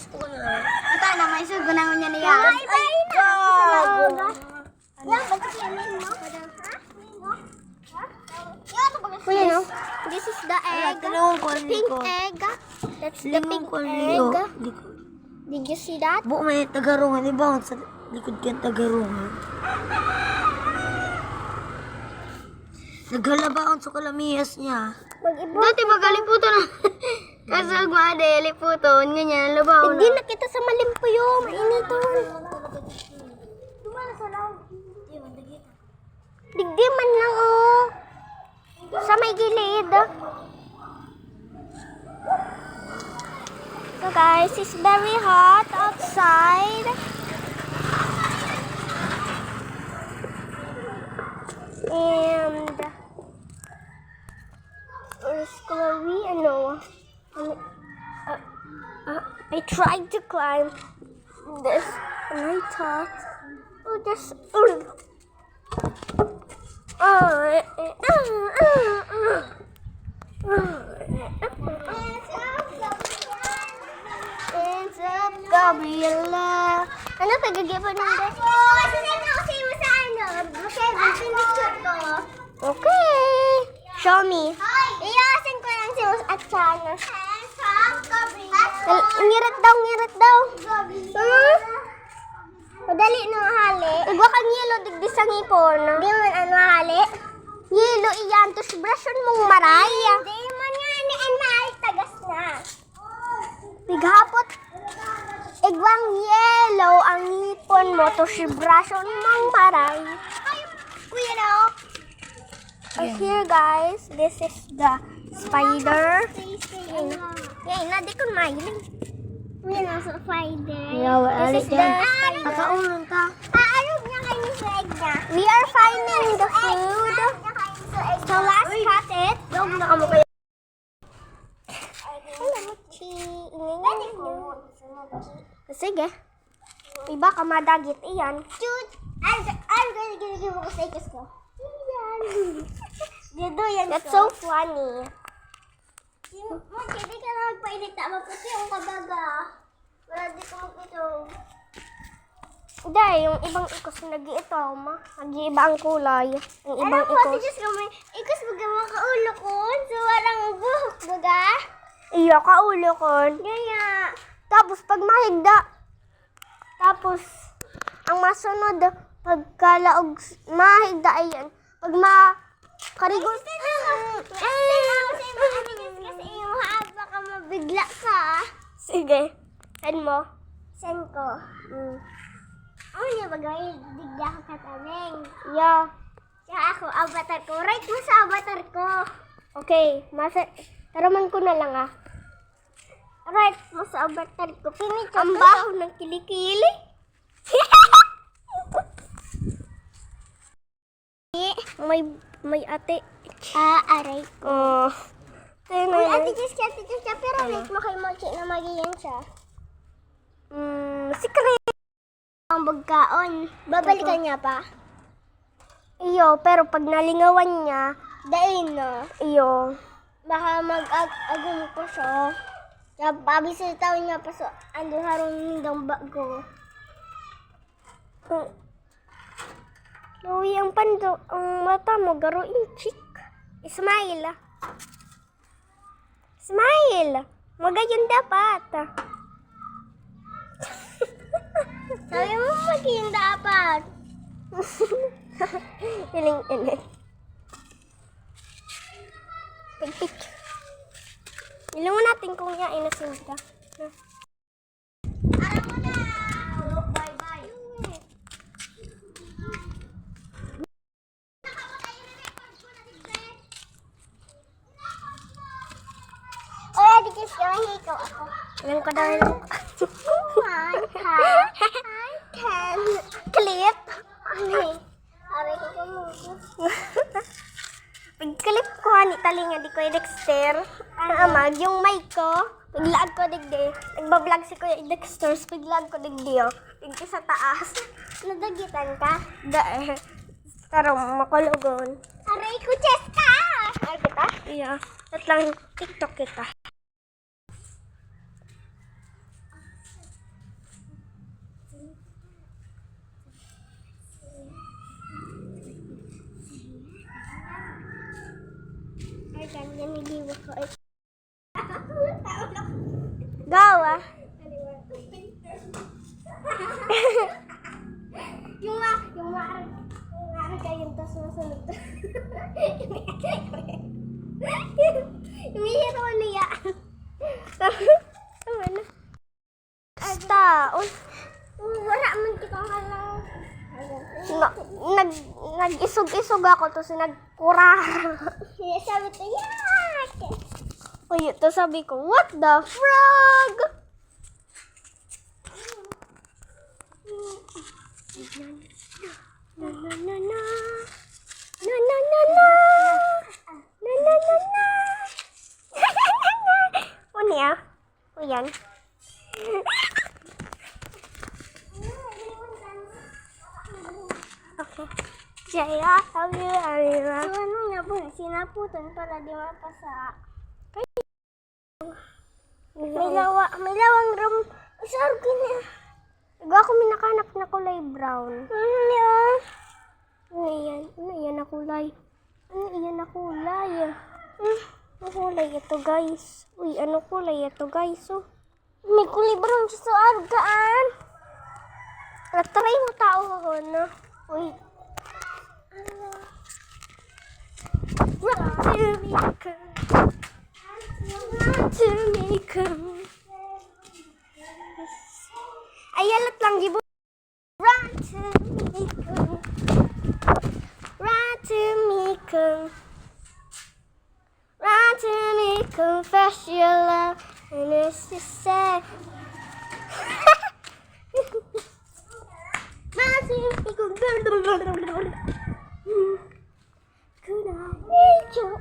gusto ko na. Ito na, may sugo na niya niya. Ay, God! Kuya, no? This is the egg. Pink egg. That's the pink egg. Did you see that? Bu, may tagarungan. Diba? Sa likod ka tagarungan. Naghalabaon sa kalamiyas niya. Dati magaliputo na. Kasi magmadaliputo. Ganyan, labaw na. Hindi na kita sa malimpuyo. Mainiton. Digdiman lang, oh. Sa may gilid. So guys, it's very hot outside. And where's Chloe and Noah? I tried to climb this and I thought, oh, there's Hands up, Gabriela. Ano, pagagapan ng best? Kasi kasi mo sa ano, picture ko. Okay. Show me. Iyasin ko lang si Mus at Chana. Hands up, Gabriela. Ngirat daw. Madali na hali. Igwa kang yelo, digdi sa ngipon. Di man ano hali? Yelo iyan, toothbrushan mong maray. Di man nga ni Enmay, tagas na. Bighapot. Igwang yellow ang ngipon mo, toothbrushan mong maray. Kuya no? Here guys, this is the spider. Yan, na di ko mahiling. Kuya na sa spider. This is the spider. Kakaulan ka. Ano niya kayo sa egg niya? We are finding the food. So let's cut it. Huwag na kamo kayo. Hello, Mochi. Sige. Iba ka madagit. Iyan. I'm gonna give you a steak ko. That's so funny. Mochi, di ka na magpainit. Maputi yung kabaga. Wala di ko ito. Hindi, yung ibang ikos nag-iitom. Nag-iiba ang kulay. Yung ibang ikos. Ikos baga makaulo ko. So, walang buhok baga. Iyo, kaulo ko. Gaya. Tapos, pag mahigda. Tapos, ang masunod, pagkalaog, mahigda ayan. Pag karigol. Kasi yung haba ka mabigla ka. Sige. Send mo? Send ko. Ano niya bagay? Bigla ka kataneng. Yeah. Siya ako, avatar ko. Right mo sa avatar ko. Okay. Taraman ko na lang ah. Right mo sa avatar ko. Pinicture ang baho ng kilikili. may ate. Aray ko. Uy, ate Jessica. Pero wait mo kay Mochi na magiyan siya. Secret. Ang bagkaon. Babalikan niya pa? Iyo, pero pag nalingawan niya, dain na. Iyo. Baka mag-agum ko siya. Kaya pabisitaw niya pa sa ando harong nindang bago. Luwi ang pando, ang mata mo, garuin chick. Smile. Smile. Magayon dapat. Sabi mo maging dapat. Iling. Pig. Ilang mo natin kung niya inasinta. Alam mo na. Bye. Oy, di kiss ka. Hikaw ako. Ilang ka daw yun? Clip. Aray ko pa mo. Pag-clip ko, talinga di ko Dexter. Amag, yung mic ko, paglag ko digdi. Nagbablog si Kuya Dexter, paglag ko digdi. Pagki sa taas. Nadagitan ka? Tarong makulugon. Aray ko, Cheska! Ay, kita? Iya. At lang TikTok kita. Gawa. yung yung tas masunod. yung hihiro niya. Tama na. Taon. Wala man kita ka lang. Nag-isog-isog ako to nagkura. Sabi ko, yak! Uy, ito sabi ko, what the frog? Na na na na. Na na na na. Na na na na. Ano niya? O yan. Okay. Jaya, love you, Arira. So, ano nga po? Sinaputan para di mapasa. May lawang ram. Sorry ka na. Iba ako minakanap na kulay brown. Ano yan? Ano yan? Ano yan na kulay? Ano yan na kulay? Ano kulay ito, guys? Uy, ano kulay ito, guys? Oh. May kulay brown siya sa argaan. Try mo tao ko, no? Uy. Run to me, come. Run to me, come. Ayalat lang, gibo. Run to me, come. Run to me, come. Run to me, confess your love, and it's to say. Run to me, come. Could I reach your